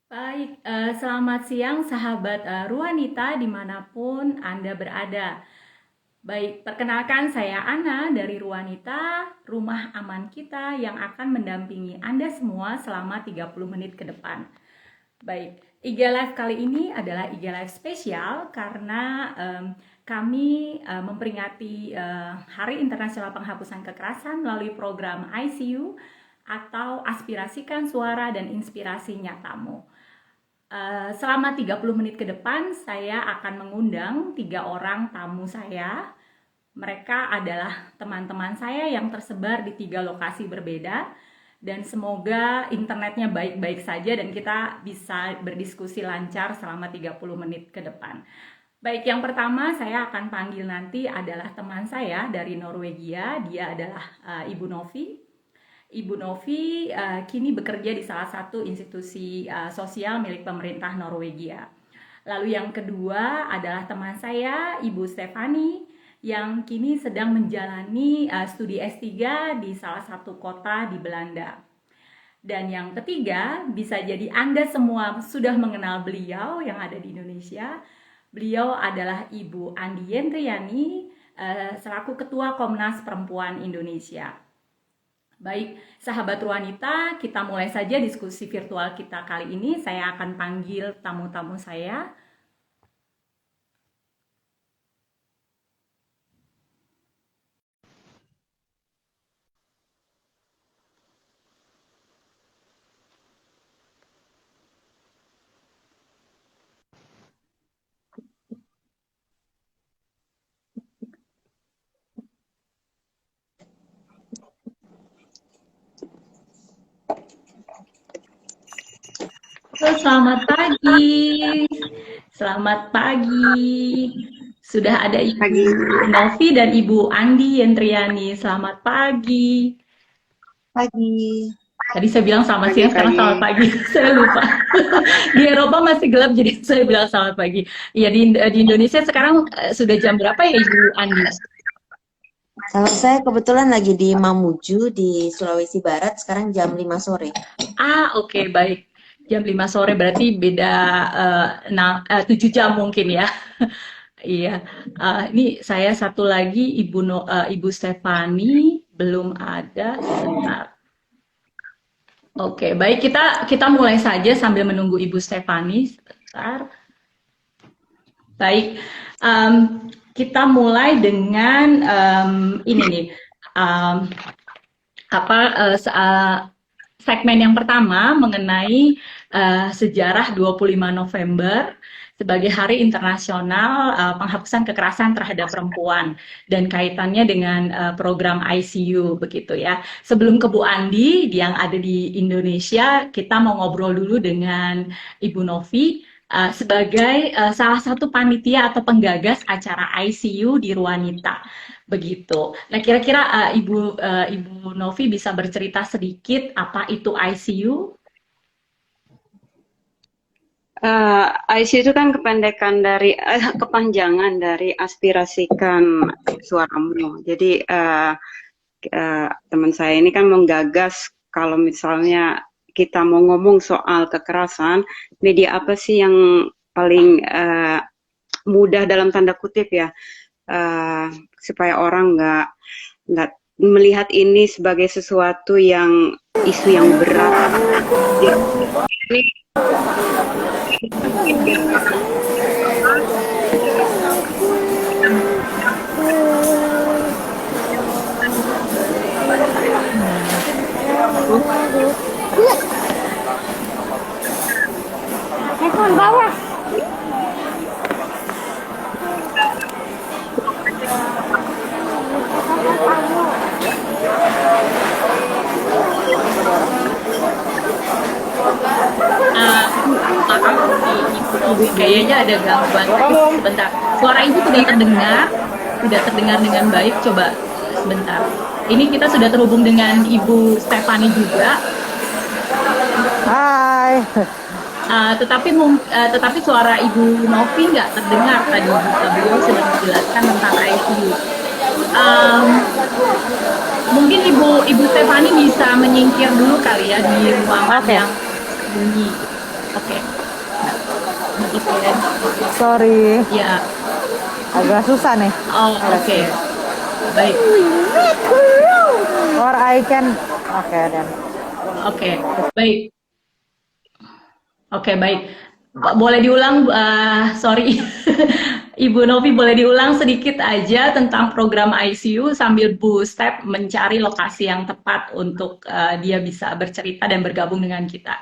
Baik, selamat siang sahabat Ruanita dimanapun Anda berada. Baik, perkenalkan saya Ana dari Ruanita, rumah aman kita yang akan mendampingi Anda semua selama 30 menit ke depan. Baik, IG Live kali ini adalah IG Live spesial karena kami memperingati Hari Internasional Penghapusan Kekerasan melalui program ICU atau Aspirasikan Suara dan Inspirasi Nyatamu. Selama 30 menit ke depan, saya akan mengundang 3 orang tamu saya. Mereka adalah teman-teman saya yang tersebar di 3 lokasi berbeda. Dan semoga internetnya baik-baik saja dan kita bisa berdiskusi lancar selama 30 menit ke depan. Baik, yang pertama saya akan panggil nanti adalah teman saya dari Norwegia. Dia adalah Ibu Novi. Ibu Novi kini bekerja di salah satu institusi sosial milik pemerintah Norwegia. Lalu yang kedua adalah teman saya, Ibu Stefani, yang kini sedang menjalani studi S3 di salah satu kota di Belanda. Dan yang ketiga, bisa jadi Anda semua sudah mengenal beliau yang ada di Indonesia. Beliau adalah Ibu Andi Yentriani, selaku Ketua Komnas Perempuan Indonesia. Baik, sahabat wanita, kita mulai saja diskusi virtual kita kali ini. Saya akan panggil tamu-tamu saya. Halo, selamat pagi. Selamat pagi. Sudah ada Ibu Pagi. Novi dan Ibu Andi Yentriani. Selamat pagi. Pagi. Tadi saya bilang selamat Pagi, siang, sekarang pagi. selamat pagi. Saya lupa. Di Eropa masih gelap, jadi saya bilang selamat pagi. Iya, di Indonesia sekarang sudah jam berapa ya, Ibu Andi? Kalau saya kebetulan lagi di Mamuju di Sulawesi Barat, sekarang jam 5 sore. Oke, baik. Jam 5 sore berarti beda 7 jam mungkin ya. Iya. Ini saya satu lagi Ibu Stefani belum ada. Sebentar. Oke, baik, kita mulai saja sambil menunggu Ibu Stefani. Sebentar. Baik, kita mulai dengan ini nih. em, apa segmen yang pertama mengenai sejarah 25 November sebagai Hari Internasional Penghapusan Kekerasan Terhadap Perempuan dan kaitannya dengan program ICU begitu ya. Sebelum ke Bu Andi yang ada di Indonesia, kita mau ngobrol dulu dengan Ibu Novi sebagai salah satu panitia atau penggagas acara ICU di Ruanita. Begitu. Nah, kira-kira Ibu Novi bisa bercerita sedikit apa itu ICU? ICU itu kan kepanjangan dari aspirasikan suaramu. Jadi teman saya ini kan menggagas kalau misalnya kita mau ngomong soal kekerasan, media apa sih yang paling mudah dalam tanda kutip ya, supaya orang nggak melihat ini sebagai sesuatu yang isu yang berat. Jadi, Handphone bawah. Maaf, Ibu Novi kayaknya ada gangguan teknis sebentar. Suara Ibu tidak terdengar dengan baik. Coba sebentar. Ini kita sudah terhubung dengan Ibu Stefani juga. Hai. Tetapi suara Ibu Novi nggak terdengar tadi. Beliau sedang menjelaskan tentang ICU. Em, Mungkin Ibu Stefani bisa menyingkir dulu kali ya di ruangan Oke. yang sunyi. Oke. Nah, begitu ya. Sorry, Ya. agak susah nih. Oh, oke. Baik. Or I can. Oke, dan. Oke. Baik. Oke, baik. Boleh diulang, sorry. Ibu Novi, boleh diulang sedikit aja tentang program ICU sambil Bu Step mencari lokasi yang tepat untuk dia bisa bercerita dan bergabung dengan kita.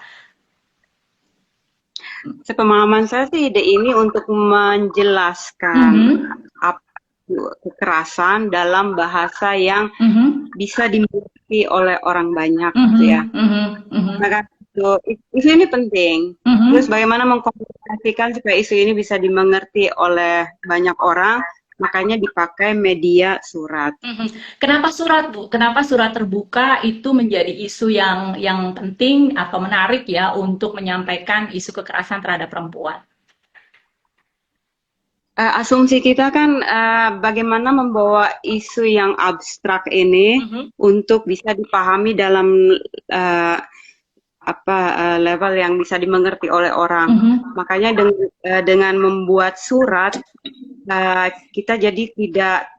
Sepemahaman saya sih ide ini untuk menjelaskan Mhm, apa itu kekerasan dalam bahasa yang mhm, bisa dimengerti oleh orang banyak gitu ya. mhm, mhm, mhm, Maka itu isu ini penting. Terus mhm. bagaimana mengkomunikasikan supaya isu ini bisa dimengerti oleh banyak orang, makanya dipakai media surat. Mhm. Kenapa surat, Bu? Kenapa surat terbuka itu menjadi isu yang penting atau menarik ya untuk menyampaikan isu kekerasan terhadap perempuan? Asumsi kita kan bagaimana membawa isu yang abstrak ini Mhm, untuk bisa dipahami dalam eh, level yang bisa dimengerti oleh orang. mhm, Makanya dengan membuat surat kita jadi tidak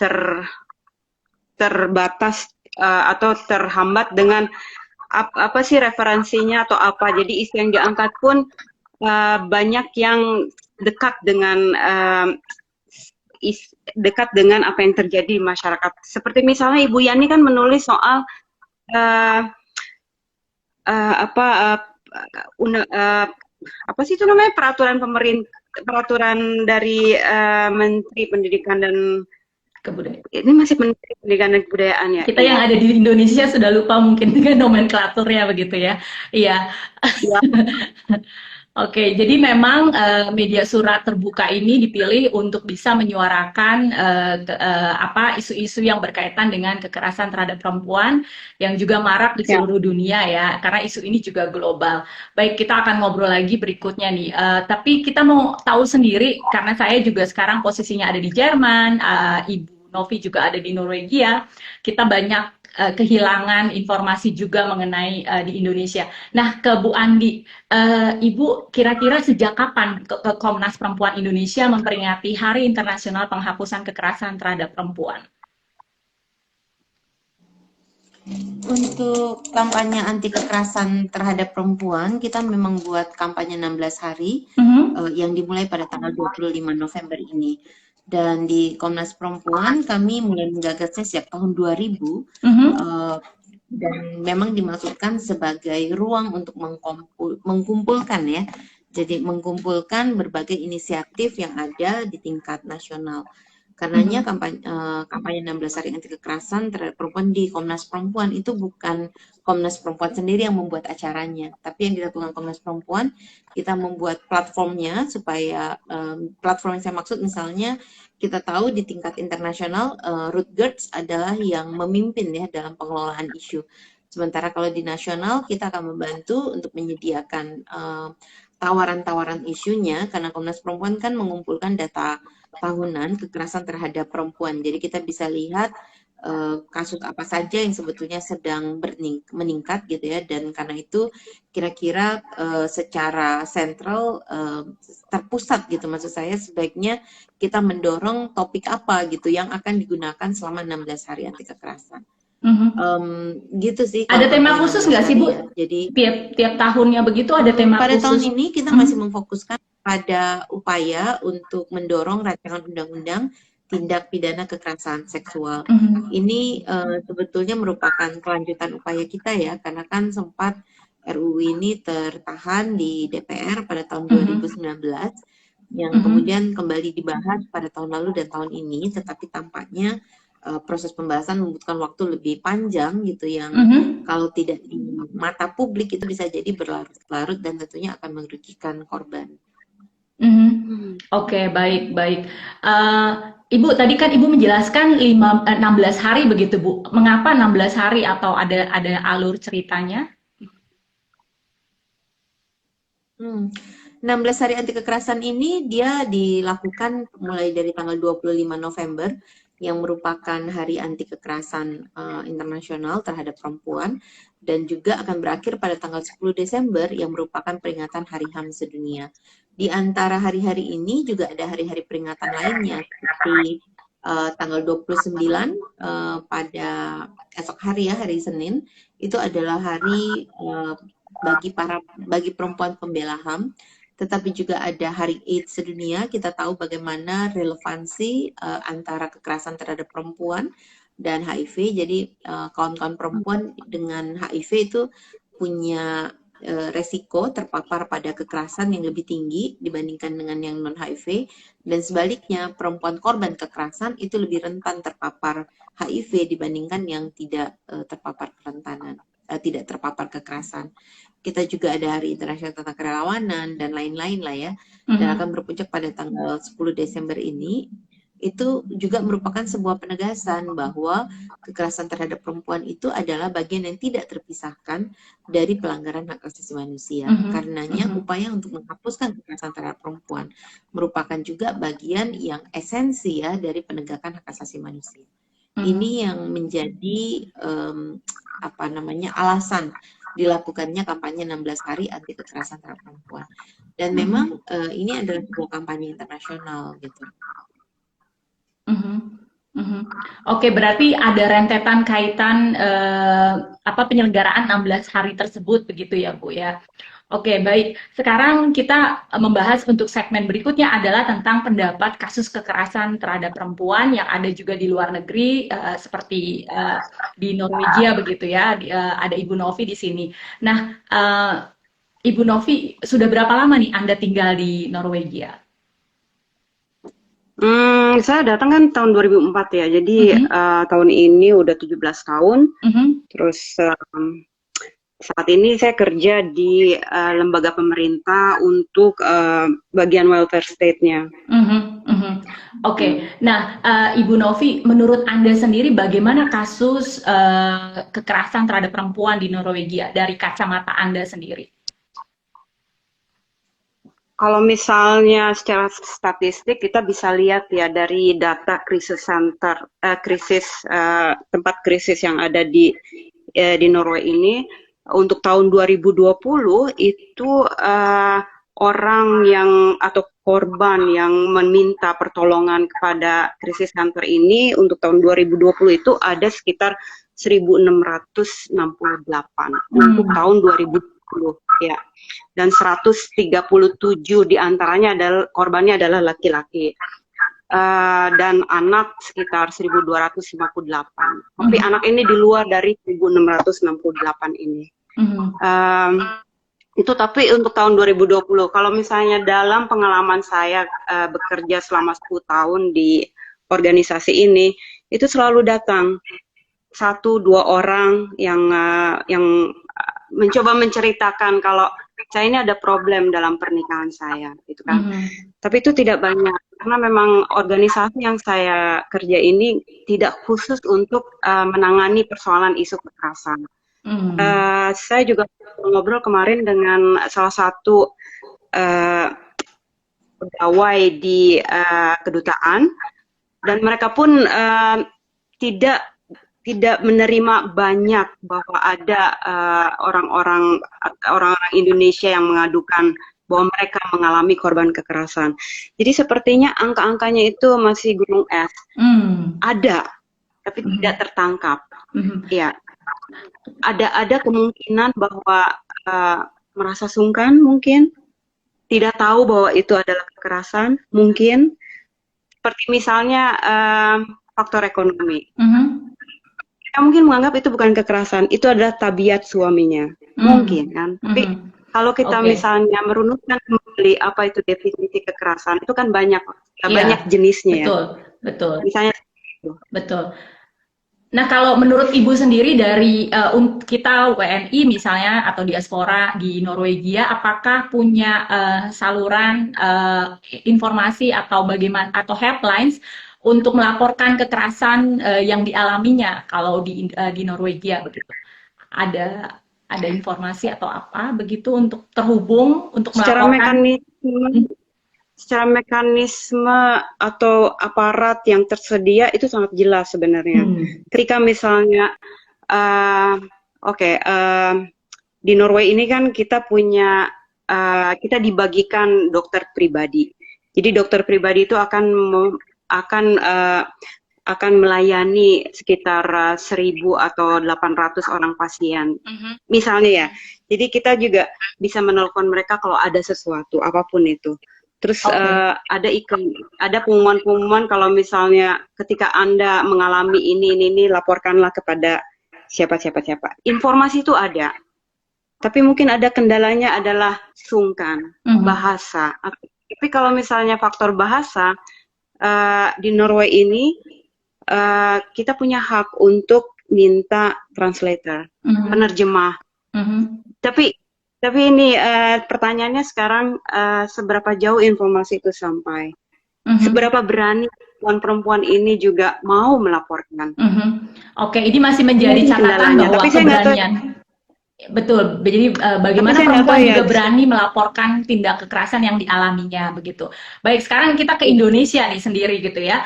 terbatas atau terhambat dengan apa sih referensinya atau apa. Jadi isu yang diangkat pun banyak yang dekat dengan dekat dengan apa yang terjadi di masyarakat. Seperti misalnya Ibu Yani kan menulis soal uh, uh, apa uh, apa sih itu namanya peraturan dari Menteri Pendidikan dan kebudayaan. ini masih Menteri Pendidikan dan Kebudayaan ya, Kita iya. yang ada di Indonesia sudah lupa mungkin dengan nomenklaturnya begitu ya. Iya. Ya, Oke, jadi memang media surat terbuka ini dipilih untuk bisa menyuarakan apa isu-isu yang berkaitan dengan kekerasan terhadap perempuan yang juga marak di ya. seluruh dunia ya, karena isu ini juga global. Baik, kita akan ngobrol lagi berikutnya nih. Tapi kita mau tahu sendiri karena saya juga sekarang posisinya ada di Jerman, Ibu Novi juga ada di Norwegia. Kita banyak kehilangan informasi juga mengenai di Indonesia. Nah, ke Bu Andi, Ibu, kira-kira sejak kapan Komnas Perempuan Indonesia memperingati Hari Internasional Penghapusan Kekerasan Terhadap Perempuan? Untuk kampanye anti kekerasan terhadap perempuan, kita memang buat kampanye 16 hari Mhm, yang dimulai pada tanggal 25 November ini. Dan di Komnas Perempuan kami mulai menggagasnya sejak tahun 2000 mhm, dan memang dimaksudkan sebagai ruang untuk mengkumpulkan ya. Jadi mengkumpulkan berbagai inisiatif yang ada di tingkat nasional. Karenanya mhm, kampanye 16 hari anti kekerasan terhadap perempuan di Komnas Perempuan itu bukan Komnas Perempuan sendiri yang membuat acaranya, tapi yang dilakukan Komnas Perempuan, kita membuat platformnya supaya platform yang saya maksud misalnya kita tahu di tingkat internasional Rutgers adalah yang memimpin ya dalam pengelolaan isu. Sementara kalau di nasional kita akan membantu untuk menyediakan tawaran-tawaran isunya karena Komnas Perempuan kan mengumpulkan data tahunan kekerasan terhadap perempuan. Jadi kita bisa lihat kasus apa saja yang sebetulnya sedang meningkat gitu ya, dan karena itu kira-kira secara sentral terpusat gitu, maksud saya sebaiknya kita mendorong topik apa gitu yang akan digunakan selama 16 hari anti kekerasan. mhm. Gitu sih Ada kalau tema kampanye khusus 16 nggak sih, hari Bu? ya. Jadi Tiap tahunnya begitu ada tema pada tahun khusus? ini kita Mhm, masih memfokuskan pada upaya untuk mendorong rancangan undang-undang tindak pidana kekerasan seksual. mhm, Ini sebetulnya merupakan kelanjutan upaya kita ya, karena kan sempat RUU ini tertahan di DPR pada tahun mhm, 2019, yang mhm, kemudian kembali dibahas pada tahun lalu dan tahun ini, tetapi tampaknya proses pembahasan membutuhkan waktu lebih panjang gitu, yang mhm, kalau tidak di mata publik itu bisa jadi berlarut-larut dan tentunya akan merugikan korban. mhm. Hmm. Oke, baik, baik. Eh, Ibu, tadi kan Ibu menjelaskan 16 hari begitu, Bu. Mengapa 16 hari atau ada alur ceritanya? Hmm. 16 hari anti kekerasan ini dia dilakukan mulai dari tanggal 25 November yang merupakan hari anti kekerasan internasional terhadap perempuan, dan juga akan berakhir pada tanggal 10 Desember yang merupakan peringatan Hari HAM sedunia. Di antara hari-hari ini juga ada hari-hari peringatan lainnya seperti tanggal 29 pada esok hari ya, hari Senin, itu adalah hari bagi perempuan pembela HAM. Tetapi juga ada Hari AIDS sedunia. Kita tahu bagaimana relevansi antara kekerasan terhadap perempuan dan HIV. Jadi kawan-kawan perempuan dengan HIV itu punya resiko terpapar pada kekerasan yang lebih tinggi dibandingkan dengan yang non-HIV, dan sebaliknya perempuan korban kekerasan itu lebih rentan terpapar HIV dibandingkan yang tidak terpapar kerentanan, tidak terpapar kekerasan. Kita juga ada Hari Internasional tentang Kerelawanan dan lain-lain lah ya, dan akan berpuncak pada tanggal 10 Desember ini. Itu juga merupakan sebuah penegasan bahwa kekerasan terhadap perempuan itu adalah bagian yang tidak terpisahkan dari pelanggaran hak asasi manusia. Karenanya upaya untuk menghapuskan kekerasan terhadap perempuan merupakan juga bagian yang esensi ya dari penegakan hak asasi manusia. Ini yang menjadi alasan dilakukannya kampanye 16 hari anti kekerasan terhadap perempuan. Dan memang ini adalah sebuah kampanye internasional gitu. Oke, berarti ada rentetan kaitan penyelenggaraan 16 hari tersebut begitu ya Bu ya. Oke, baik. Sekarang kita membahas untuk segmen berikutnya adalah tentang pendapat kasus kekerasan terhadap perempuan yang ada juga di luar negeri, seperti di Norwegia begitu ya. Ada Ibu Novi di sini. Nah, Ibu Novi, sudah berapa lama nih Anda tinggal di Norwegia? Saya datang kan tahun 2004 ya, jadi tahun ini udah 17 tahun. Terus saat ini saya kerja di lembaga pemerintah untuk bagian welfare state-nya. Oke. Nah, Ibu Novi, menurut Anda sendiri bagaimana kasus kekerasan terhadap perempuan di Norwegia dari kacamata Anda sendiri? Kalau misalnya secara statistik kita bisa lihat ya dari data krisis center, tempat krisis yang ada di Norway ini, untuk tahun 2020 itu orang yang atau korban yang meminta pertolongan kepada krisis center ini untuk tahun 2020 itu ada sekitar 1.668 untuk tahun 2020 ya. Dan 137 diantaranya adalah korbannya adalah laki-laki dan anak sekitar 1.258. Tapi anak ini di luar dari 1.668 ini. Itu tapi untuk tahun 2020. Kalau misalnya dalam pengalaman saya bekerja selama 10 tahun di organisasi ini, itu selalu datang 1-2 orang yang mencoba menceritakan kalau saya ini ada problem dalam pernikahan saya, gitu kan. Tapi itu tidak banyak karena memang organisasi yang saya kerja ini tidak khusus untuk menangani persoalan isu kekerasan. Saya juga ngobrol kemarin dengan salah satu pegawai di kedutaan, dan mereka pun tidak menerima banyak bahwa ada orang-orang Indonesia yang mengadukan bahwa mereka mengalami korban kekerasan. Jadi sepertinya angka-angkanya itu masih gunung es. Ada, tapi tidak tertangkap. Ya, ada kemungkinan bahwa merasa sungkan mungkin, tidak tahu bahwa itu adalah kekerasan mungkin. Seperti misalnya faktor ekonomi. Kita mungkin menganggap itu bukan kekerasan, itu adalah tabiat suaminya, mungkin kan. Tapi kalau kita misalnya merunutkan kembali apa itu definisi kekerasan, itu kan banyak jenisnya. Betul. Misalnya betul. Nah, kalau menurut Ibu sendiri dari kita WNI misalnya atau diaspora di Norwegia, apakah punya saluran informasi atau bagaimana atau helplines untuk melaporkan kekerasan yang dialaminya kalau di Norwegia begitu? Ada informasi atau apa begitu untuk terhubung untuk melaporkan? Secara mekanisme atau aparat yang tersedia itu sangat jelas sebenarnya. Ketika misalnya Oke, di Norway ini kan kita punya kita dibagikan dokter pribadi. Jadi dokter pribadi itu akan melayani sekitar 1.000 atau 800 orang pasien. Misalnya ya. Jadi kita juga bisa menelpon mereka kalau ada sesuatu apapun itu. Terus ada pengumuman-pengumuman kalau misalnya ketika Anda mengalami ini laporkanlah kepada siapa. Informasi itu ada. Tapi mungkin ada kendalanya adalah sungkan, bahasa. Tapi kalau misalnya faktor bahasa di Norway ini kita punya hak untuk minta translator, penerjemah. Tapi ini pertanyaannya sekarang seberapa jauh informasi itu sampai? Seberapa berani perempuan ini juga mau melaporkan? Oke, ini masih menjadi catatan bahwa keberanian. Betul, jadi bagaimana perempuan juga berani melaporkan tindak kekerasan yang dialaminya begitu. Baik, sekarang kita ke Indonesia nih sendiri gitu ya,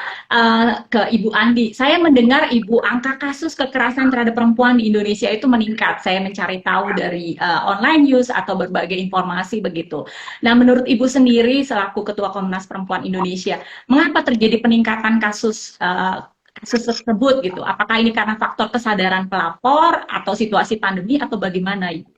ke Ibu Andi. Saya mendengar Ibu angka kasus kekerasan terhadap perempuan di Indonesia itu meningkat. Saya mencari tahu dari online news atau berbagai informasi begitu. Nah, menurut Ibu sendiri selaku Ketua Komnas Perempuan Indonesia, mengapa terjadi peningkatan kasus tersebut gitu? Apakah ini karena faktor kesadaran pelapor atau situasi pandemi atau bagaimana, Ibu?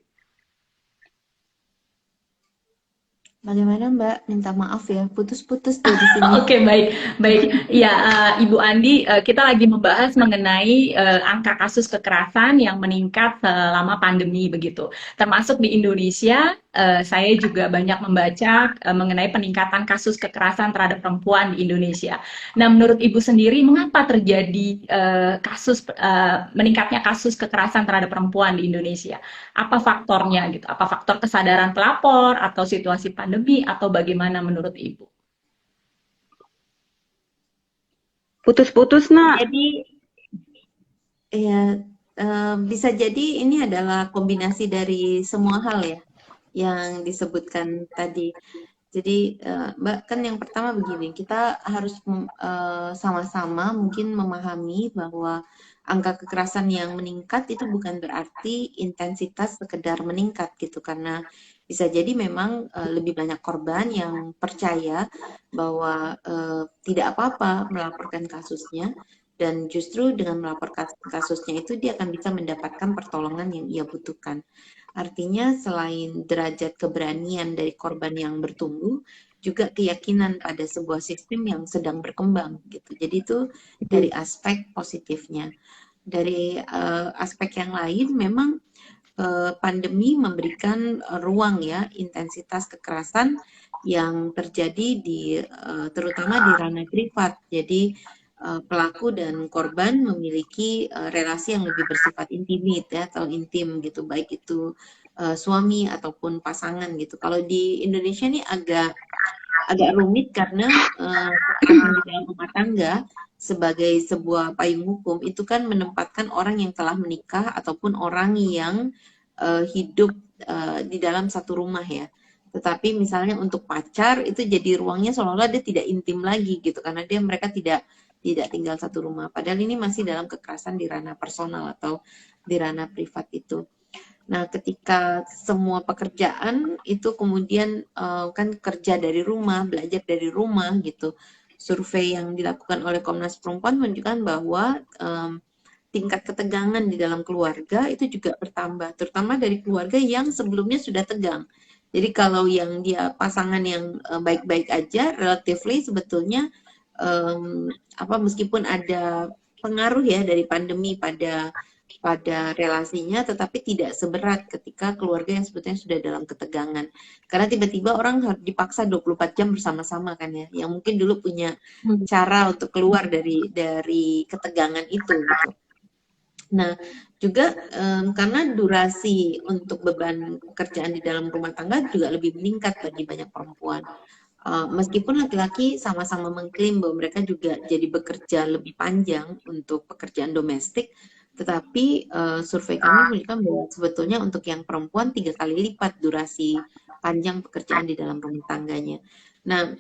Bagaimana Mbak? Minta maaf ya, putus-putus tuh di sini. Oke, baik. Ya, Ibu Andi, kita lagi membahas mengenai angka kasus kekerasan yang meningkat selama pandemi begitu. Termasuk di Indonesia, saya juga banyak membaca mengenai peningkatan kasus kekerasan terhadap perempuan di Indonesia. Nah, menurut Ibu sendiri, mengapa terjadi meningkatnya kasus kekerasan terhadap perempuan di Indonesia? Apa faktornya gitu? Apa faktor kesadaran pelapor atau situasi pandemi atau bagaimana menurut Ibu? Putus-putus, Nak. Jadi ya bisa jadi ini adalah kombinasi dari semua hal ya yang disebutkan tadi. Jadi Mbak, kan yang pertama begini, kita harus sama-sama mungkin memahami bahwa angka kekerasan yang meningkat itu bukan berarti intensitas sekedar meningkat gitu, karena bisa jadi memang lebih banyak korban yang percaya bahwa tidak apa-apa melaporkan kasusnya, dan justru dengan melaporkan kasusnya itu dia akan bisa mendapatkan pertolongan yang ia butuhkan. Artinya selain derajat keberanian dari korban yang bertumbuh, juga keyakinan pada sebuah sistem yang sedang berkembang gitu. Jadi itu dari aspek positifnya. Dari aspek yang lain memang pandemi memberikan ruang ya intensitas kekerasan yang terjadi di terutama di ranah privat. Jadi pelaku dan korban memiliki relasi yang lebih bersifat intimate ya, atau intim gitu, baik itu suami ataupun pasangan gitu. Kalau di Indonesia ini agak rumit karena kekerasan di dalam rumah tangga sebagai sebuah payung hukum itu kan menempatkan orang yang telah menikah ataupun orang yang hidup di dalam satu rumah ya. Tetapi misalnya untuk pacar itu jadi ruangnya seolah-olah dia tidak intim lagi gitu, karena mereka tidak tinggal satu rumah. Padahal ini masih dalam kekerasan di ranah personal atau di ranah privat itu. Nah, ketika semua pekerjaan itu kemudian kan kerja dari rumah, belajar dari rumah gitu. Survei yang dilakukan oleh Komnas Perempuan menunjukkan bahwa tingkat ketegangan di dalam keluarga itu juga bertambah, terutama dari keluarga yang sebelumnya sudah tegang. Jadi kalau yang dia pasangan yang baik-baik aja, relatively sebetulnya meskipun ada pengaruh ya dari pandemi pada relasinya, tetapi tidak seberat ketika keluarga yang sebetulnya sudah dalam ketegangan. Karena tiba-tiba orang harus dipaksa 24 jam bersama-sama kan ya, yang mungkin dulu punya cara untuk keluar dari ketegangan itu gitu. Nah, juga karena durasi untuk beban pekerjaan di dalam rumah tangga juga lebih meningkat bagi banyak perempuan. Meskipun laki-laki sama-sama mengklaim bahwa mereka juga jadi bekerja lebih panjang untuk pekerjaan domestik, tetapi survei kami menunjukkan bahwa sebetulnya untuk yang perempuan 3 kali lipat durasi panjang pekerjaan di dalam rumah tangganya. Nah,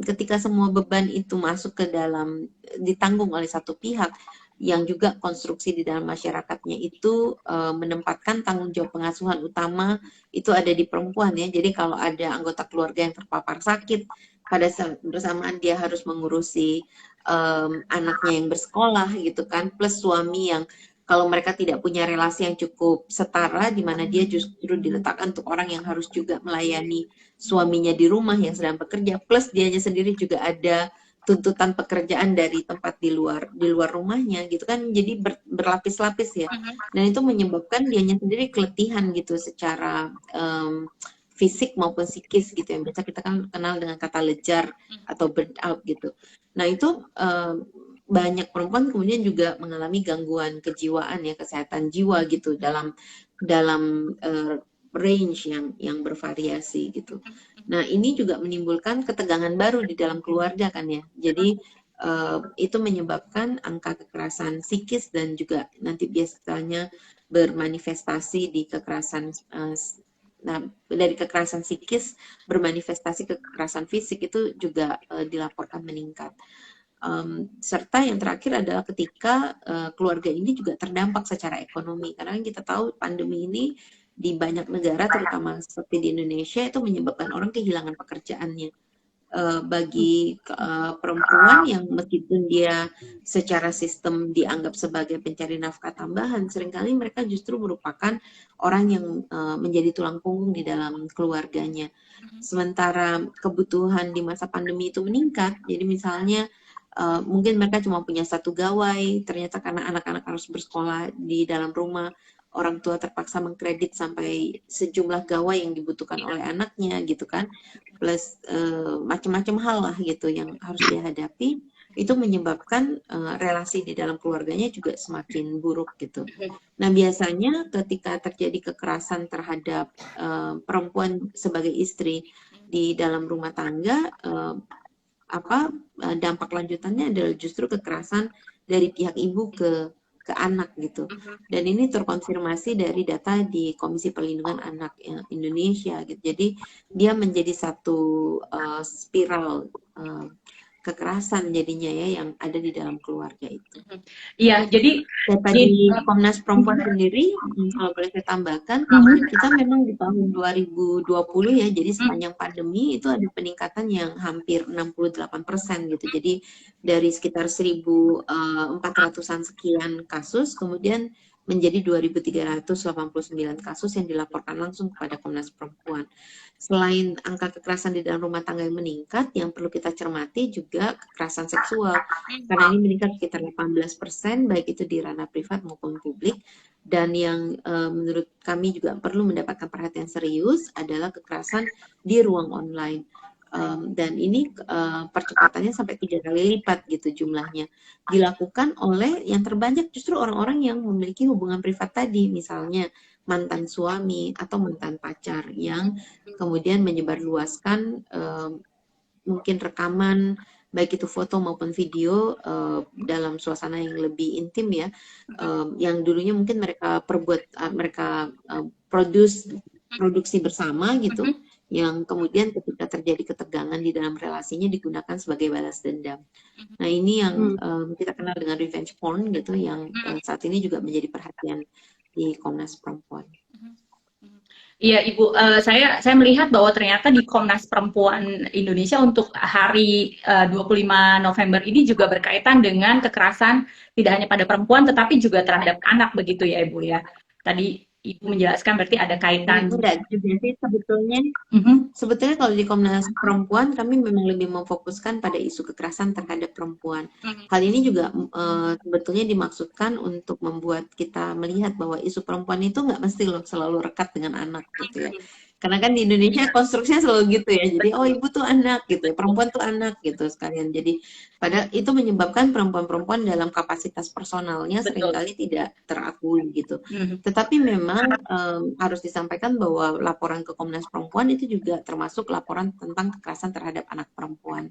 ketika semua beban itu masuk ke dalam ditanggung oleh satu pihak, yang juga konstruksi di dalam masyarakatnya itu menempatkan tanggung jawab pengasuhan utama itu ada di perempuan ya. Jadi kalau ada anggota keluarga yang terpapar sakit, pada saat bersamaan dia harus mengurusi anaknya yang bersekolah gitu kan, plus suami yang kalau mereka tidak punya relasi yang cukup setara, di mana dia justru diletakkan untuk orang yang harus juga melayani suaminya di rumah yang sedang bekerja, plus dianya sendiri juga ada tuntutan pekerjaan dari tempat di luar rumahnya gitu kan, jadi berlapis-lapis ya, dan itu menyebabkan dianya sendiri keletihan gitu secara fisik maupun psikis gitu yang biasa kita kan kenal dengan kata lejar atau burn out gitu. Nah itu banyak perempuan kemudian juga mengalami gangguan kejiwaan ya, kesehatan jiwa gitu dalam range yang bervariasi gitu. Nah ini juga menimbulkan ketegangan baru di dalam keluarga kan ya. Jadi itu menyebabkan angka kekerasan psikis dan juga nanti biasanya bermanifestasi di kekerasan nah dari kekerasan psikis bermanifestasi ke kekerasan fisik itu juga dilaporkan meningkat. Serta yang terakhir adalah ketika keluarga ini juga terdampak secara ekonomi, karena kita tahu pandemi ini di banyak negara terutama seperti di Indonesia itu menyebabkan orang kehilangan pekerjaannya. Bagi perempuan yang meskipun dia secara sistem dianggap sebagai pencari nafkah tambahan, seringkali mereka justru merupakan orang yang menjadi tulang punggung di dalam keluarganya. Sementara kebutuhan di masa pandemi itu meningkat, jadi misalnya mungkin mereka cuma punya satu gawai, ternyata karena anak-anak harus bersekolah di dalam rumah, orang tua terpaksa mengkredit sampai sejumlah gawai yang dibutuhkan oleh anaknya gitu kan, plus macam-macam hal lah gitu yang harus dihadapi, itu menyebabkan relasi di dalam keluarganya juga semakin buruk gitu. Nah biasanya ketika terjadi kekerasan terhadap perempuan sebagai istri di dalam rumah tangga, dampak lanjutannya adalah justru kekerasan dari pihak ibu ke anak gitu. Dan ini terkonfirmasi dari data di Komisi Perlindungan Anak Indonesia gitu. Jadi dia menjadi satu spiral kekerasan jadinya ya yang ada di dalam keluarga itu. Iya, jadi data di Komnas Perempuan sendiri, kalau boleh saya tambahkan, kita memang di tahun 2020 ya, jadi sepanjang pandemi itu ada peningkatan yang hampir 68% gitu. Jadi dari sekitar 1.400-an sekian kasus, kemudian menjadi 2.389 kasus yang dilaporkan langsung kepada Komnas Perempuan. Selain angka kekerasan di dalam rumah tangga yang meningkat, yang perlu kita cermati juga kekerasan seksual. Karena ini meningkat sekitar 18%, baik itu di ranah privat maupun publik. Dan yang menurut kami juga perlu mendapatkan perhatian serius adalah kekerasan di ruang online. Dan ini percepatannya sampai 3 kali lipat gitu jumlahnya. Dilakukan oleh yang terbanyak justru orang-orang yang memiliki hubungan privat tadi, misalnya mantan suami atau mantan pacar yang kemudian menyebarluaskan mungkin rekaman, baik itu foto maupun video dalam suasana yang lebih intim ya, yang dulunya mungkin mereka produksi bersama gitu, yang kemudian ketika terjadi ketegangan di dalam relasinya digunakan sebagai balas dendam. Nah ini yang kita kenal dengan revenge porn gitu, yang saat ini juga menjadi perhatian di Komnas Perempuan. Iya Ibu, saya melihat bahwa ternyata di Komnas Perempuan Indonesia untuk hari 25 November ini juga berkaitan dengan kekerasan tidak hanya pada perempuan tetapi juga terhadap anak begitu ya Ibu ya. Tadi Ibu menjelaskan berarti ada kaitan. Enggak juga sih sebetulnya kalau di Komnas Perempuan kami memang lebih memfokuskan pada isu kekerasan terhadap perempuan. Hal ini juga sebetulnya dimaksudkan untuk membuat kita melihat bahwa isu perempuan itu nggak mesti loh selalu rekat dengan anak gitu ya. Karena kan di Indonesia konstruksinya selalu gitu ya. Jadi oh ibu tuh anak gitu, perempuan tuh anak gitu sekalian. Jadi padahal itu menyebabkan perempuan-perempuan dalam kapasitas personalnya seringkali tidak terakui gitu. Tetapi memang harus disampaikan bahwa laporan ke Komnas Perempuan itu juga termasuk laporan tentang kekerasan terhadap anak perempuan.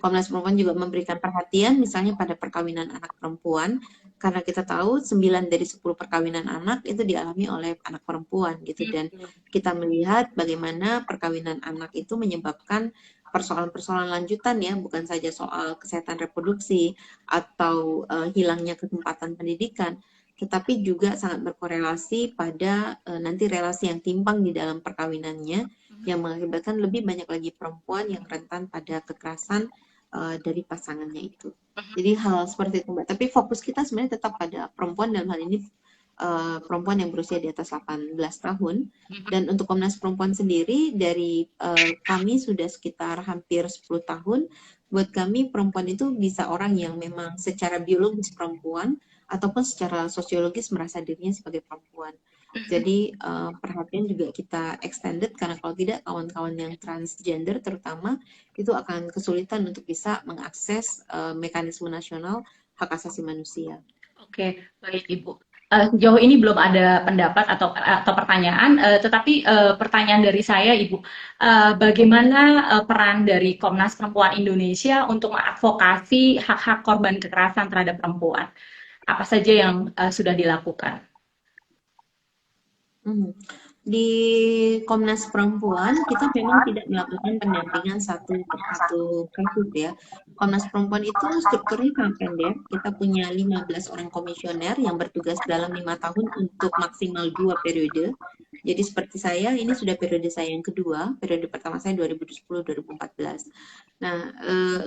Komnas Perempuan juga memberikan perhatian misalnya pada perkawinan anak perempuan, karena kita tahu 9 dari 10 perkawinan anak itu dialami oleh anak perempuan gitu, dan kita melihat bagaimana perkawinan anak itu menyebabkan persoalan-persoalan lanjutan ya, bukan saja soal kesehatan reproduksi atau hilangnya kesempatan pendidikan, tetapi juga sangat berkorelasi pada nanti relasi yang timpang di dalam perkawinannya yang mengakibatkan lebih banyak lagi perempuan yang rentan pada kekerasan dari pasangannya itu. Jadi hal seperti itu Mbak. Tapi fokus kita sebenarnya tetap pada perempuan, dalam hal ini perempuan yang berusia di atas 18 tahun. Dan untuk Komnas Perempuan sendiri, dari kami sudah sekitar hampir 10 tahun. Buat kami perempuan itu bisa orang yang memang secara biologis perempuan ataupun secara sosiologis merasa dirinya sebagai perempuan. Jadi perhatian juga kita extended, karena kalau tidak kawan-kawan yang transgender terutama itu akan kesulitan untuk bisa mengakses mekanisme nasional hak asasi manusia. Oke, baik Ibu. Sejauh ini belum ada pendapat atau pertanyaan, tetapi pertanyaan dari saya, Ibu, bagaimana peran dari Komnas Perempuan Indonesia untuk mengadvokasi hak-hak korban kekerasan terhadap perempuan? Apa saja yang sudah dilakukan? Di Komnas Perempuan kita memang tidak melakukan pendampingan satu persatu kasus ya. Komnas Perempuan itu strukturnya sangat pendek. Kita punya 15 orang komisioner yang bertugas dalam 5 tahun untuk maksimal 2 periode. Jadi seperti saya, ini sudah periode saya yang kedua. Periode pertama saya 2010-2014. Nah,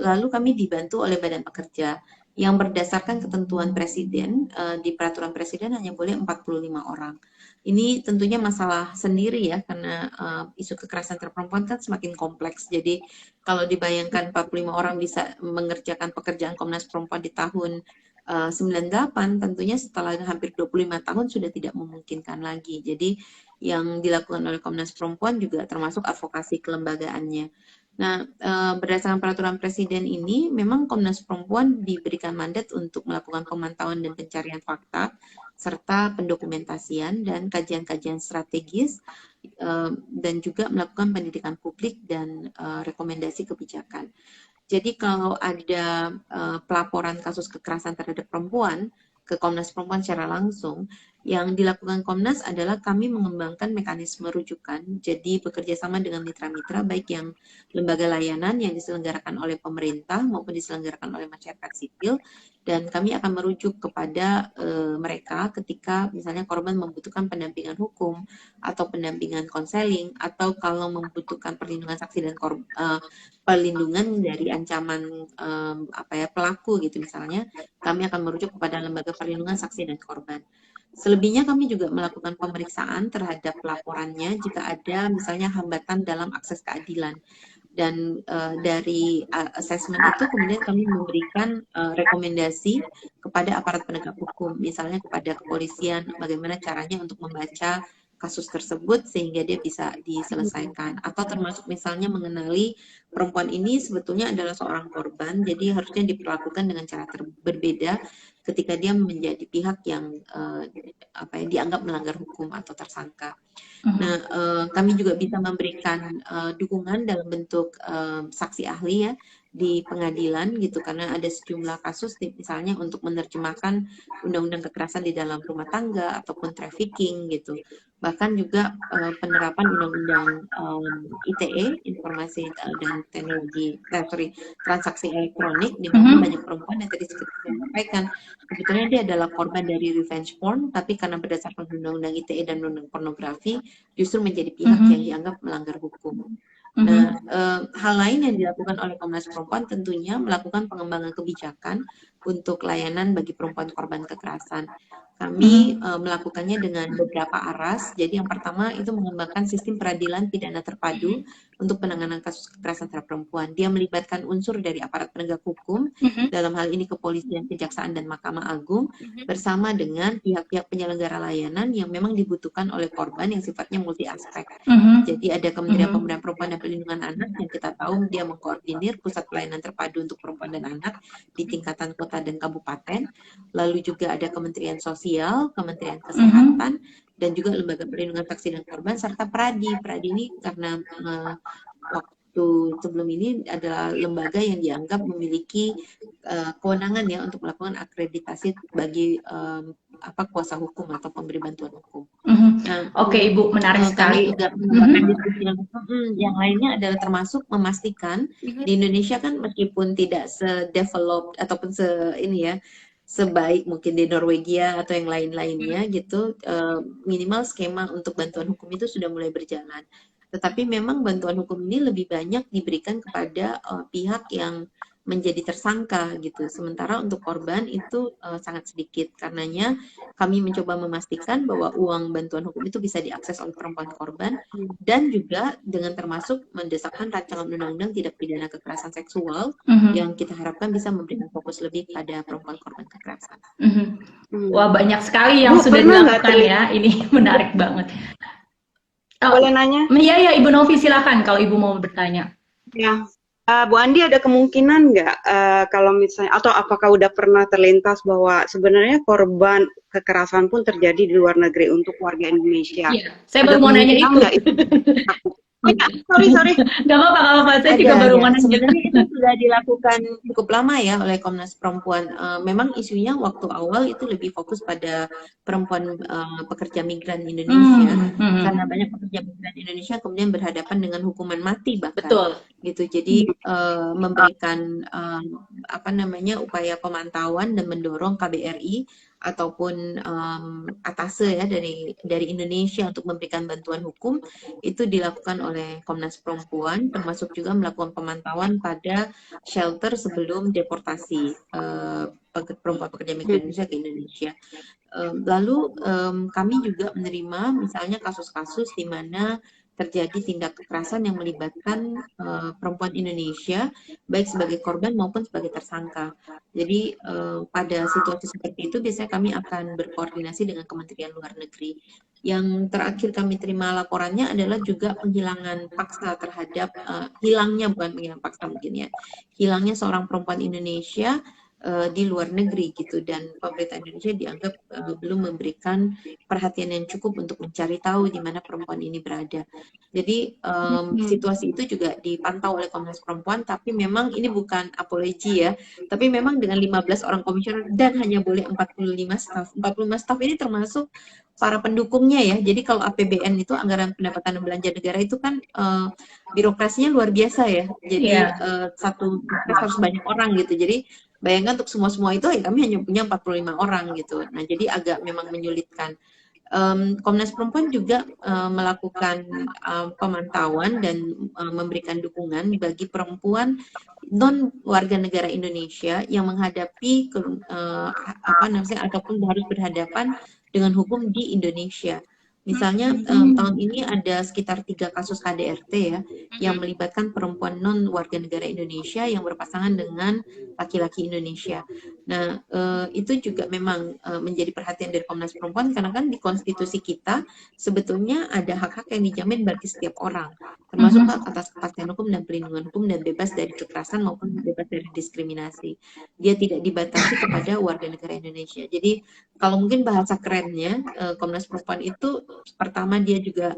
lalu kami dibantu oleh Badan Pekerja yang berdasarkan ketentuan Presiden, di Peraturan Presiden hanya boleh 45 orang. Ini tentunya masalah sendiri ya, karena isu kekerasan terhadap perempuan kan semakin kompleks. Jadi kalau dibayangkan 45 orang bisa mengerjakan pekerjaan Komnas Perempuan di tahun 98, tentunya setelah hampir 25 tahun sudah tidak memungkinkan lagi. Jadi yang dilakukan oleh Komnas Perempuan juga termasuk advokasi kelembagaannya. Nah, berdasarkan peraturan Presiden ini, memang Komnas Perempuan diberikan mandat untuk melakukan pemantauan dan pencarian fakta, serta pendokumentasian dan kajian-kajian strategis, dan juga melakukan pendidikan publik dan rekomendasi kebijakan. Jadi kalau ada pelaporan kasus kekerasan terhadap perempuan ke Komnas Perempuan secara langsung, yang dilakukan Komnas adalah kami mengembangkan mekanisme rujukan, jadi bekerja sama dengan mitra-mitra, baik yang lembaga layanan yang diselenggarakan oleh pemerintah maupun diselenggarakan oleh masyarakat sipil, dan kami akan merujuk kepada mereka ketika misalnya korban membutuhkan pendampingan hukum atau pendampingan konseling, atau kalau membutuhkan perlindungan saksi dan perlindungan dari ancaman pelaku gitu misalnya, kami akan merujuk kepada lembaga perlindungan saksi dan korban. Selebihnya kami juga melakukan pemeriksaan terhadap laporannya jika ada misalnya hambatan dalam akses keadilan. Dan dari asesmen itu kemudian kami memberikan rekomendasi kepada aparat penegak hukum, misalnya kepada kepolisian, bagaimana caranya untuk membaca kasus tersebut sehingga dia bisa diselesaikan. Atau termasuk misalnya mengenali perempuan ini sebetulnya adalah seorang korban, jadi harusnya diperlakukan dengan cara berbeda ketika dia menjadi pihak yang dianggap melanggar hukum atau tersangka. Nah, kami juga bisa memberikan dukungan dalam bentuk saksi ahli ya di pengadilan gitu, karena ada sejumlah kasus misalnya untuk menerjemahkan undang-undang kekerasan di dalam rumah tangga ataupun trafficking gitu. Bahkan juga penerapan undang-undang ITE, informasi dan teknologi transaksi elektronik, di mana banyak perempuan yang tadi seperti saya sampaikan, sebetulnya dia adalah korban dari revenge porn, tapi karena berdasarkan undang-undang ITE dan undang pornografi justru menjadi pihak yang dianggap melanggar hukum. Nah, hal lain yang dilakukan oleh Komnas Perempuan tentunya melakukan pengembangan kebijakan untuk layanan bagi perempuan korban kekerasan. Kami melakukannya dengan beberapa aras. Jadi yang pertama itu mengembangkan sistem peradilan pidana terpadu untuk penanganan kasus kekerasan terhadap perempuan. Dia melibatkan unsur dari aparat penegak hukum, dalam hal ini kepolisian, kejaksaan, dan Mahkamah Agung, bersama dengan pihak-pihak penyelenggara layanan yang memang dibutuhkan oleh korban yang sifatnya multi aspek. Jadi ada Kementerian Pemberdayaan Perempuan dan Perlindungan Anak yang kita tahu dia mengkoordinir pusat pelayanan terpadu untuk perempuan dan anak di tingkatan kota dan kabupaten. Lalu juga ada Kementerian Sosial, Kementerian Kesehatan, dan juga Lembaga Perlindungan Saksi dan Korban, serta PRADI. PRADI ini karena waktu sebelum ini adalah lembaga yang dianggap memiliki kewenangan ya untuk melakukan akreditasi bagi kuasa hukum atau pemberi bantuan hukum. Mhm. Nah, Oke, Ibu, menarik kami sekali. juga menambahkan diskusi yang lainnya adalah termasuk memastikan di Indonesia kan meskipun tidak se-developed ataupun sebaik mungkin di Norwegia atau yang lain-lainnya gitu, minimal skema untuk bantuan hukum itu sudah mulai berjalan. Tetapi memang bantuan hukum ini lebih banyak diberikan kepada pihak yang menjadi tersangka gitu. Sementara untuk korban itu sangat sedikit. Karenanya kami mencoba memastikan bahwa uang bantuan hukum itu bisa diakses oleh perempuan korban dan juga dengan termasuk mendesakkan rancangan undang-undang tindak pidana kekerasan seksual yang kita harapkan bisa memberikan fokus lebih pada perempuan korban kekerasan. Wah, banyak sekali yang Bu, sudah pernah nggak dilakukan ya. Ini menarik banget. Boleh nanya? Iya, Ibu Novi, silakan kalau Ibu mau bertanya. Ya, Bu Andi, ada kemungkinan nggak kalau misalnya, atau apakah udah pernah terlintas bahwa sebenarnya korban kekerasan pun terjadi di luar negeri untuk warga Indonesia? Iya, saya baru mau nanya itu. Nggak itu? Sorry. Gak apa-apa, saya juga baru mau nanya. Sebenarnya itu sudah dilakukan cukup lama ya oleh Komnas Perempuan. Memang isunya waktu awal itu lebih fokus pada perempuan pekerja migran Indonesia, karena banyak pekerja migran Indonesia kemudian berhadapan dengan hukuman mati bahkan. Betul. Gitu. Jadi memberikan upaya pemantauan dan mendorong KBRI ataupun atase ya dari Indonesia untuk memberikan bantuan hukum itu dilakukan oleh Komnas Perempuan, termasuk juga melakukan pemantauan pada shelter sebelum deportasi perempuan pekerja migran Indonesia ke Indonesia. Lalu kami juga menerima misalnya kasus-kasus di mana terjadi tindak kekerasan yang melibatkan perempuan Indonesia, baik sebagai korban maupun sebagai tersangka. Jadi pada situasi seperti itu biasanya kami akan berkoordinasi dengan Kementerian Luar Negeri. Yang terakhir kami terima laporannya adalah juga penghilangan paksa terhadap, hilangnya seorang perempuan Indonesia di luar negeri gitu, dan pemerintah Indonesia dianggap belum memberikan perhatian yang cukup untuk mencari tahu di mana perempuan ini berada. Jadi situasi itu juga dipantau oleh Komnas Perempuan, tapi memang ini bukan apologi ya, tapi memang dengan 15 orang komisioner dan hanya boleh 45 staf ini termasuk para pendukungnya ya. Jadi kalau APBN itu anggaran pendapatan dan belanja negara itu kan birokrasinya luar biasa ya. Jadi satu harus banyak orang gitu. Jadi bayangkan untuk semua itu kami hanya punya 45 orang gitu. Nah, jadi agak memang menyulitkan. Komnas Perempuan juga melakukan pemantauan dan memberikan dukungan bagi perempuan non warga negara Indonesia yang menghadapi ataupun harus berhadapan dengan hukum di Indonesia. Misalnya tahun ini ada sekitar 3 kasus KDRT ya yang melibatkan perempuan non warga negara Indonesia yang berpasangan dengan laki-laki Indonesia. Nah, itu juga memang menjadi perhatian dari Komnas Perempuan karena kan di konstitusi kita sebetulnya ada hak-hak yang dijamin bagi setiap orang, termasuk hak atas kepastian hukum dan perlindungan hukum dan bebas dari kekerasan maupun bebas dari diskriminasi. Dia tidak dibatasi kepada warga negara Indonesia. Jadi kalau mungkin bahasa kerennya Komnas Perempuan itu pertama dia juga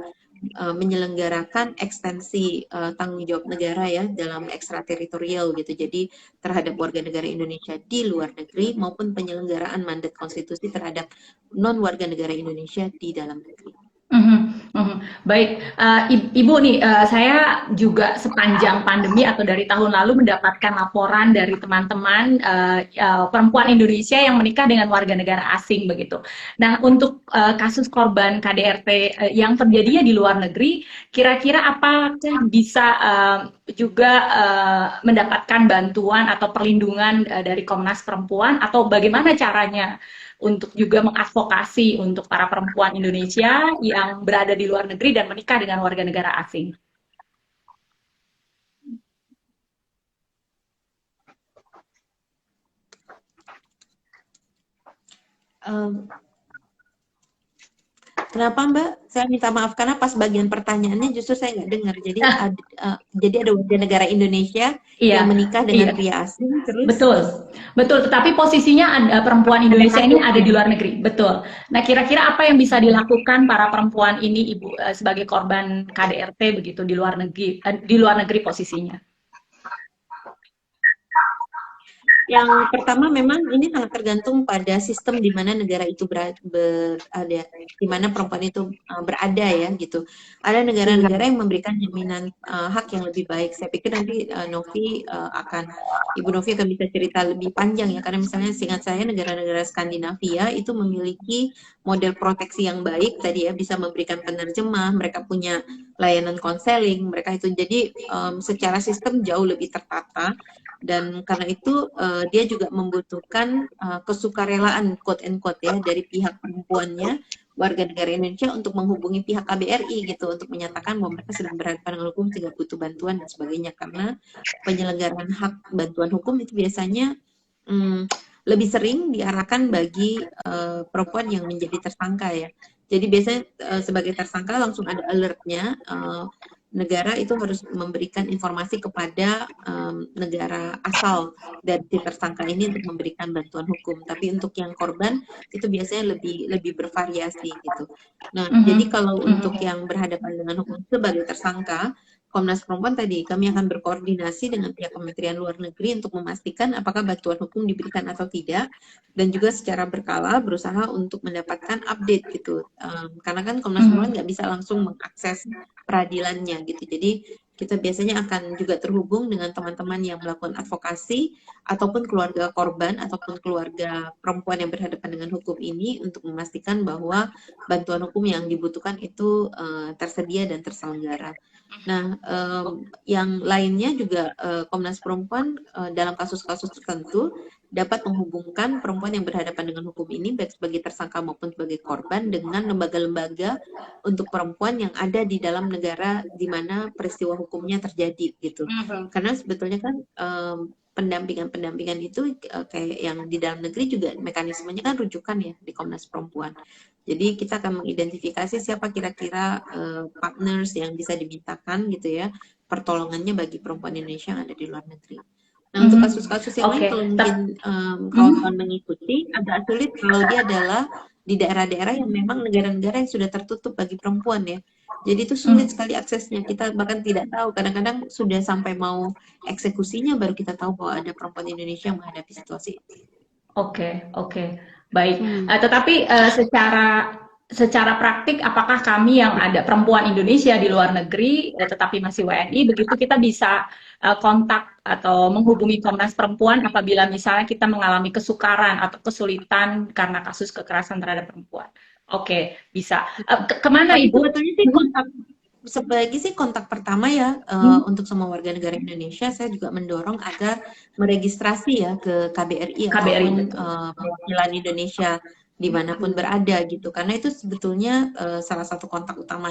menyelenggarakan ekstensi tanggung jawab negara ya dalam ekstrateritorial gitu. Jadi terhadap warga negara Indonesia di luar negeri maupun penyelenggaraan mandat konstitusi terhadap non warga negara Indonesia di dalam negeri. Baik, Ibu nih, saya juga sepanjang pandemi atau dari tahun lalu mendapatkan laporan dari teman-teman perempuan Indonesia yang menikah dengan warga negara asing begitu. Nah, untuk kasus korban KDRT yang terjadinya di luar negeri, kira-kira apakah bisa juga mendapatkan bantuan atau perlindungan dari Komnas Perempuan, atau bagaimana caranya untuk juga mengadvokasi untuk para perempuan Indonesia yang berada di luar negeri dan menikah dengan warga negara asing? Kenapa Mbak? Saya minta maaf karena pas bagian pertanyaannya justru saya nggak dengar. Jadi ada warga negara Indonesia yang menikah dengan pria asing terus. Betul. Tetapi posisinya ada perempuan Indonesia ini ada di luar negeri. Betul. Nah, kira-kira apa yang bisa dilakukan para perempuan ini, Ibu, sebagai korban KDRT begitu di luar negeri posisinya? Yang pertama memang ini sangat tergantung pada sistem di mana negara itu berada, di mana perempuan itu berada ya gitu. Ada negara-negara yang memberikan jaminan hak yang lebih baik. Saya pikir nanti Ibu Novi akan bisa cerita lebih panjang ya, karena misalnya seingat saya negara-negara Skandinavia itu memiliki model proteksi yang baik tadi ya, bisa memberikan penerjemah, mereka punya layanan konseling, mereka itu jadi secara sistem jauh lebih tertata. Dan karena itu dia juga membutuhkan kesukarelaan quote and quote ya dari pihak perempuannya, warga negara Indonesia, untuk menghubungi pihak KBRI gitu untuk menyatakan bahwa mereka sedang berhadapan dengan hukum sehingga butuh bantuan dan sebagainya, karena penyelenggaraan hak bantuan hukum itu biasanya lebih sering diarahkan bagi perempuan yang menjadi tersangka ya. Jadi biasanya sebagai tersangka langsung ada alertnya, negara itu harus memberikan informasi kepada negara asal dari si tersangka ini untuk memberikan bantuan hukum. Tapi untuk yang korban itu biasanya lebih bervariasi gitu. Nah, jadi kalau untuk yang berhadapan dengan hukum sebagai tersangka, Komnas Perempuan tadi kami akan berkoordinasi dengan pihak Kementerian Luar Negeri untuk memastikan apakah bantuan hukum diberikan atau tidak, dan juga secara berkala berusaha untuk mendapatkan update gitu. Karena kan Komnas Perempuan nggak bisa langsung mengakses peradilannya gitu. Jadi kita biasanya akan juga terhubung dengan teman-teman yang melakukan advokasi ataupun keluarga korban ataupun keluarga perempuan yang berhadapan dengan hukum ini untuk memastikan bahwa bantuan hukum yang dibutuhkan itu tersedia dan terselenggara. Nah, yang lainnya juga Komnas Perempuan dalam kasus-kasus tertentu dapat menghubungkan perempuan yang berhadapan dengan hukum ini baik sebagai tersangka maupun sebagai korban dengan lembaga-lembaga untuk perempuan yang ada di dalam negara di mana peristiwa hukumnya terjadi gitu. Karena sebetulnya kan pendampingan itu kayak yang di dalam negeri juga mekanismenya kan rujukan ya di Komnas Perempuan. Jadi kita akan mengidentifikasi siapa kira-kira partners yang bisa dimintakan gitu ya pertolongannya bagi perempuan Indonesia yang ada di luar negeri. Nah, untuk kasus-kasus yang lain kalau mungkin kawan-kawan mengikuti agak sulit kalau dia adalah di daerah-daerah yang memang negara-negara yang sudah tertutup bagi perempuan ya. Jadi itu sulit sekali aksesnya. Kita bahkan tidak tahu. Kadang-kadang sudah sampai mau eksekusinya baru kita tahu bahwa ada perempuan Indonesia yang menghadapi situasi itu. Oke. Baik. Tetapi secara praktik, apakah kami yang ada perempuan Indonesia di luar negeri, tetapi masih WNI, begitu kita bisa kontak atau menghubungi Komnas Perempuan apabila misalnya kita mengalami kesukaran atau kesulitan karena kasus kekerasan terhadap perempuan? Oke, bisa. Kemana Ibu? Sebetulnya sih kontak pertama ya untuk semua warga negara Indonesia, saya juga mendorong agar meregistrasi ya ke KBRI ataupun perwakilan Indonesia dimanapun berada gitu, karena itu sebetulnya salah satu kontak utama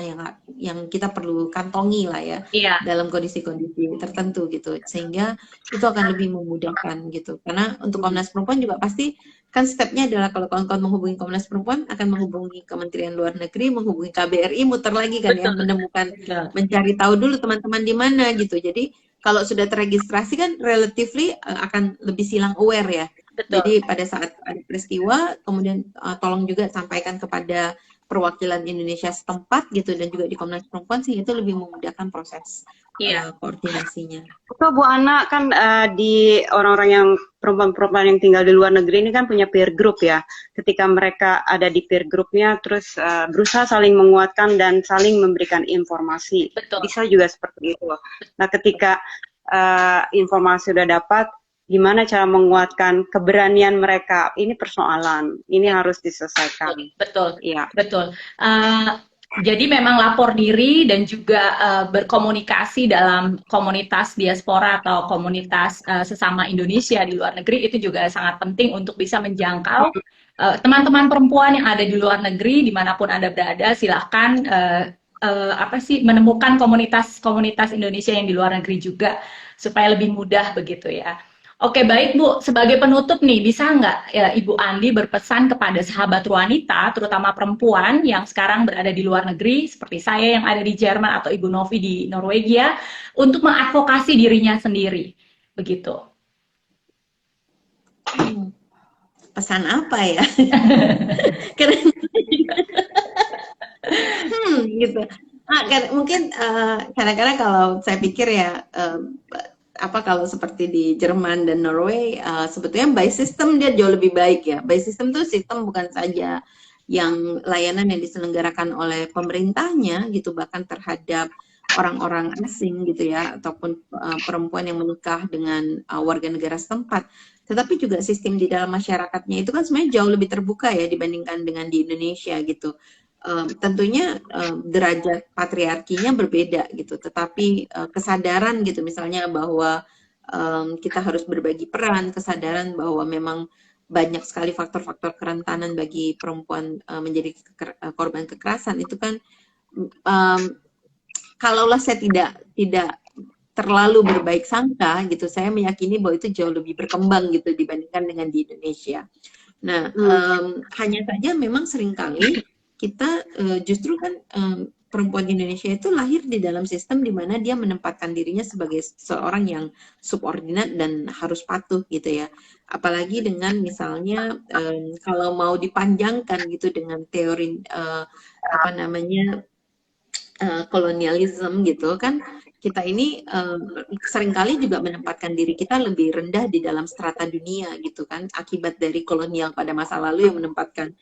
yang kita perlu kantongi lah ya dalam kondisi-kondisi tertentu gitu, sehingga itu akan lebih memudahkan gitu. Karena untuk Komnas Perempuan juga pasti kan stepnya adalah kalau kawan-kawan menghubungi Komnas Perempuan akan menghubungi Kementerian Luar Negeri, menghubungi KBRI, muter lagi kan ya, menemukan, mencari tahu dulu teman-teman di mana gitu. Jadi kalau sudah terregistrasi kan relatively akan lebih silang aware ya. Jadi pada saat ada peristiwa, kemudian tolong juga sampaikan kepada perwakilan Indonesia setempat gitu, dan juga di Komnas Perempuan sih itu lebih memudahkan proses koordinasinya. Betul Bu Ana, kan di orang-orang yang perempuan-perempuan yang tinggal di luar negeri ini kan punya peer group ya. Ketika mereka ada di peer groupnya, terus berusaha saling menguatkan dan saling memberikan informasi. Bisa juga seperti itu. Nah, ketika informasi sudah dapat, gimana cara menguatkan keberanian mereka? Ini persoalan, ini harus diselesaikan. Betul. Jadi memang lapor diri dan juga berkomunikasi dalam komunitas diaspora atau komunitas sesama Indonesia di luar negeri itu juga sangat penting untuk bisa menjangkau teman-teman perempuan yang ada di luar negeri dimanapun Anda berada. Silahkan menemukan komunitas Indonesia yang di luar negeri juga supaya lebih mudah begitu ya. Oke, baik Bu, sebagai penutup nih, bisa nggak Ibu Andi berpesan kepada sahabat Ruanita, terutama perempuan yang sekarang berada di luar negeri, seperti saya yang ada di Jerman atau Ibu Novi di Norwegia, untuk mengadvokasi dirinya sendiri, begitu? Pesan apa ya? Gitu. Mungkin kadang-kadang kalau saya pikir ya, apa kalau seperti di Jerman dan Norway, sebetulnya by system dia jauh lebih baik ya. By system itu sistem bukan saja yang layanan yang diselenggarakan oleh pemerintahnya gitu, bahkan terhadap orang-orang asing gitu ya, ataupun perempuan yang menikah dengan warga negara setempat, tetapi juga sistem di dalam masyarakatnya itu kan sebenarnya jauh lebih terbuka ya dibandingkan dengan di Indonesia gitu. Tentunya derajat patriarkinya berbeda gitu, tetapi kesadaran gitu misalnya bahwa kita harus berbagi peran, kesadaran bahwa memang banyak sekali faktor-faktor kerentanan bagi perempuan menjadi korban kekerasan itu kan kalaulah saya tidak terlalu berbaik sangka gitu, saya meyakini bahwa itu jauh lebih berkembang gitu dibandingkan dengan di Indonesia. Nah, hanya saja memang seringkali kita justru kan perempuan Indonesia itu lahir di dalam sistem di mana dia menempatkan dirinya sebagai seorang yang subordinat dan harus patuh gitu ya. Apalagi dengan misalnya kalau mau dipanjangkan gitu dengan teori apa namanya kolonialisme gitu kan, kita ini seringkali juga menempatkan diri kita lebih rendah di dalam strata dunia gitu kan, akibat dari kolonial pada masa lalu yang menempatkan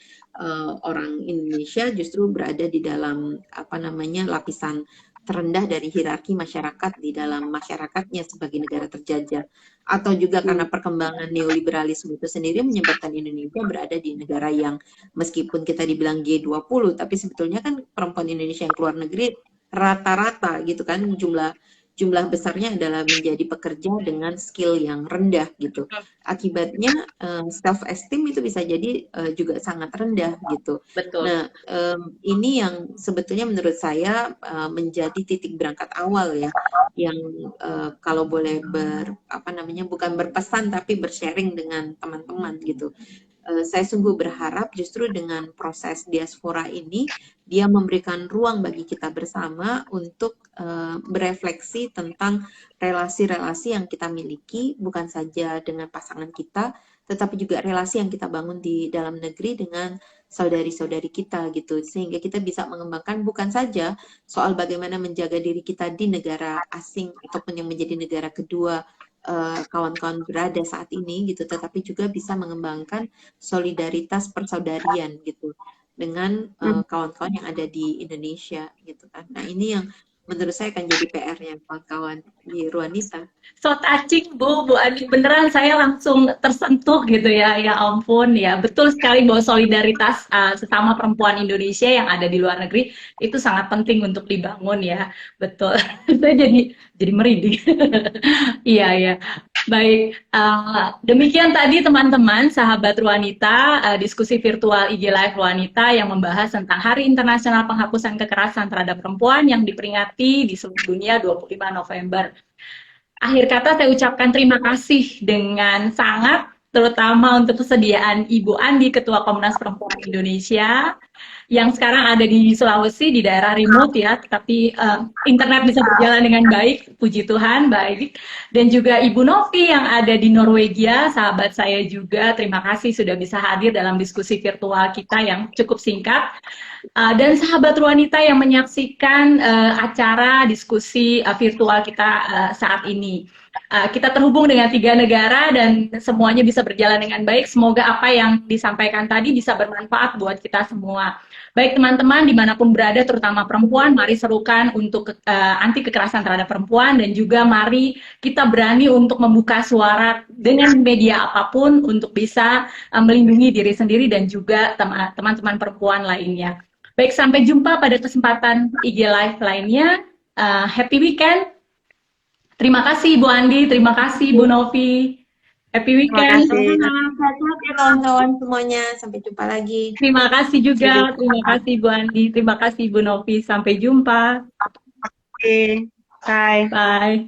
orang Indonesia justru berada di dalam apa namanya lapisan terendah dari hierarki masyarakat di dalam masyarakatnya sebagai negara terjajah, atau juga karena perkembangan neoliberalisme itu sendiri menyebabkan Indonesia berada di negara yang meskipun kita dibilang G20 tapi sebetulnya kan perempuan Indonesia yang keluar negeri rata-rata gitu kan jumlah besarnya adalah menjadi pekerja dengan skill yang rendah gitu. Akibatnya self esteem itu bisa jadi juga sangat rendah gitu. Betul. Nah, ini yang sebetulnya menurut saya menjadi titik berangkat awal ya, yang kalau boleh bukan berpesan tapi bersharing dengan teman-teman gitu. Saya sungguh berharap justru dengan proses diaspora ini dia memberikan ruang bagi kita bersama untuk berefleksi tentang relasi-relasi yang kita miliki, bukan saja dengan pasangan kita, tetapi juga relasi yang kita bangun di dalam negeri dengan saudari-saudari kita gitu, sehingga kita bisa mengembangkan bukan saja soal bagaimana menjaga diri kita di negara asing ataupun yang menjadi negara kedua kawan-kawan berada saat ini gitu, tetapi juga bisa mengembangkan solidaritas persaudarian gitu dengan kawan-kawan yang ada di Indonesia gitu kan. Nah, ini yang menurut saya akan jadi PR-nya kawan-kawan di Ruanita. So touching Bu Adi, beneran saya langsung tersentuh gitu ya, ya ampun ya, betul sekali bahwa solidaritas sesama perempuan Indonesia yang ada di luar negeri itu sangat penting untuk dibangun ya, betul. Saya jadi merinding. Iya ya. Baik, demikian tadi teman-teman, sahabat Ruanita, diskusi virtual IG Live Ruanita yang membahas tentang Hari Internasional Penghapusan Kekerasan Terhadap Perempuan yang diperingati di seluruh dunia 25 November. Akhir kata saya ucapkan terima kasih dengan sangat, terutama untuk kesediaan Ibu Andi, Ketua Komnas Perempuan Indonesia, yang sekarang ada di Sulawesi, di daerah remote ya, tapi internet bisa berjalan dengan baik, puji Tuhan, baik. Dan juga Ibu Novi yang ada di Norwegia, sahabat saya juga, terima kasih sudah bisa hadir dalam diskusi virtual kita yang cukup singkat. Dan sahabat Ruanita yang menyaksikan acara diskusi virtual kita saat ini. Kita terhubung dengan 3 negara dan semuanya bisa berjalan dengan baik. Semoga apa yang disampaikan tadi bisa bermanfaat buat kita semua. Baik teman-teman dimanapun berada, terutama perempuan, mari serukan untuk anti kekerasan terhadap perempuan, dan juga mari kita berani untuk membuka suara dengan media apapun untuk bisa melindungi diri sendiri dan juga teman-teman perempuan lainnya. Baik, sampai jumpa pada kesempatan IG Live lainnya. Happy weekend. Terima kasih Bu Andi, terima kasih Bu Novi. Happy weekend. Sehat ya kawan-kawan semuanya. Sampai jumpa lagi. Terima kasih juga. Terima kasih Bu Andi. Terima kasih Bu Novi. Sampai jumpa. Oke, bye. Bye.